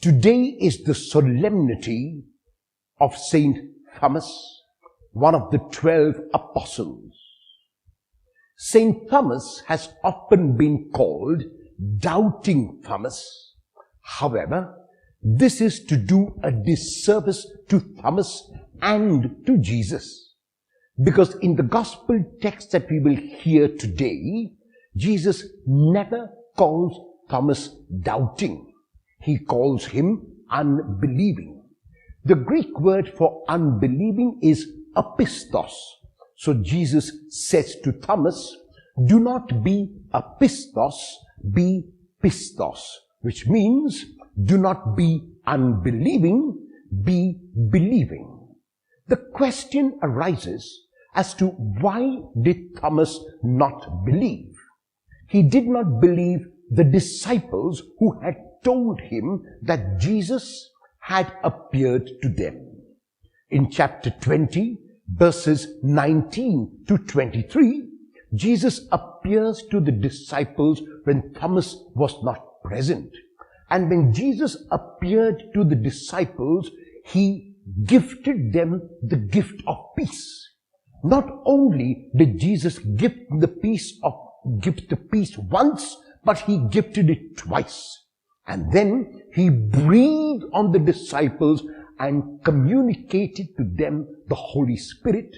Today is the solemnity of St. Thomas, one of the 12 apostles. St. Thomas has often been called Doubting Thomas. However, this is to do a disservice to Thomas and to Jesus, because in the gospel text that we will hear today, Jesus never calls Thomas doubting. He calls him unbelieving. The Greek word for unbelieving is apistos. So Jesus says to Thomas, do not be apistos, be pistos, which means do not be unbelieving, be believing. The question arises as to why did Thomas not believe? He did not believe the disciples who had told him that Jesus had appeared to them. In chapter 20, verses 19 to 23, Jesus appears to the disciples when Thomas was not present. And when Jesus appeared to the disciples, he gifted them the gift of peace. Not only did Jesus give the peace once, but he gifted it twice. And then he breathed on the disciples and communicated to them the Holy Spirit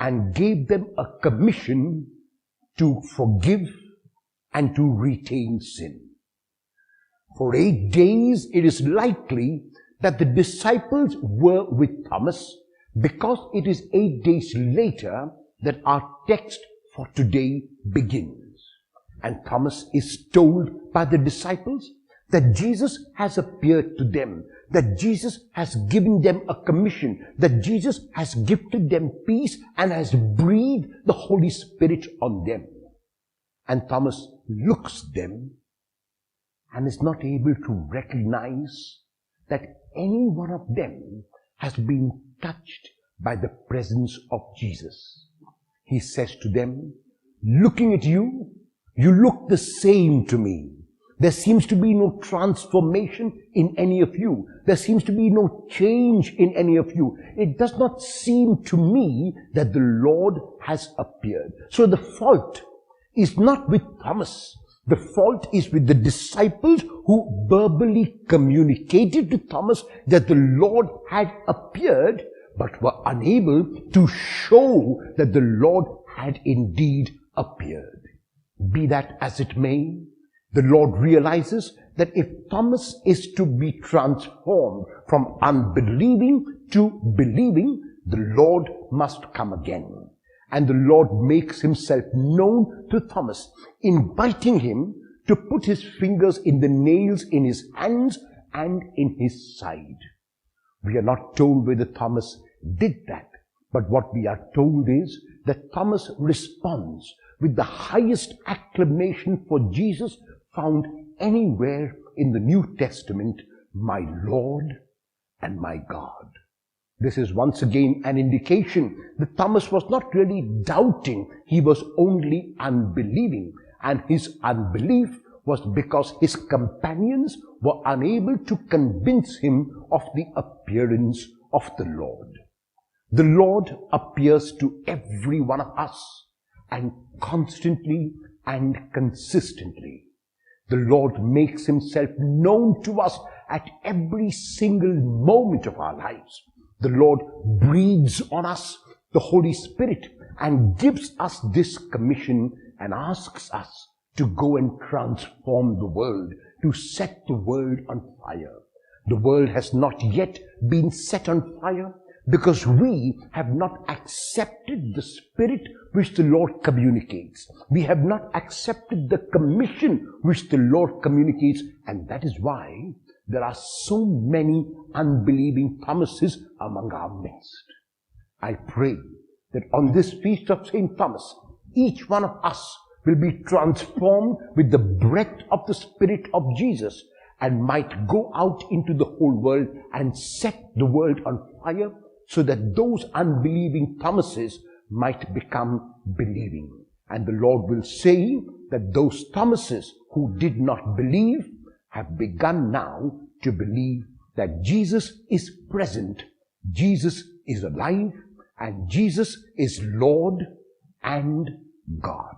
and gave them a commission to forgive and to retain sin. For 8 days, it is likely that the disciples were with Thomas, because it is 8 days later that our text for today begins. And Thomas is told by the disciples that Jesus has appeared to them, that Jesus has given them a commission, that Jesus has gifted them peace and has breathed the Holy Spirit on them. And Thomas looks them and is not able to recognize that any one of them has been touched by the presence of Jesus. He says to them, looking at you, you look the same to me. There seems to be no transformation in any of you. There seems to be no change in any of you. It does not seem to me that the Lord has appeared. So the fault is not with Thomas. The fault is with the disciples who verbally communicated to Thomas that the Lord had appeared, but were unable to show that the Lord had indeed appeared. Be that as it may, the Lord realizes that if Thomas is to be transformed from unbelieving to believing, the Lord must come again. And the Lord makes himself known to Thomas, inviting him to put his fingers in the nails in his hands and in his side. We are not told whether Thomas did that, but what we are told is that Thomas responds with the highest acclamation for Jesus found anywhere in the New Testament, my Lord and my God. This is once again an indication that Thomas was not really doubting, he was only unbelieving. And his unbelief was because his companions were unable to convince him of the appearance of the Lord. The Lord appears to every one of us, and constantly and consistently. The Lord makes himself known to us at every single moment of our lives. The Lord breathes on us the Holy Spirit and gives us this commission and asks us to go and transform the world, to set the world on fire. The world has not yet been set on fire because we have not accepted the Spirit which the Lord communicates. We have not accepted the commission which the Lord communicates, and that is why there are so many unbelieving Thomases among our midst. I pray that on this feast of St. Thomas, each one of us will be transformed with the breath of the Spirit of Jesus and might go out into the whole world and set the world on fire, so that those unbelieving Thomases might become believing. And the Lord will say that those Thomases who did not believe have begun now to believe that Jesus is present, Jesus is alive, and Jesus is Lord and God.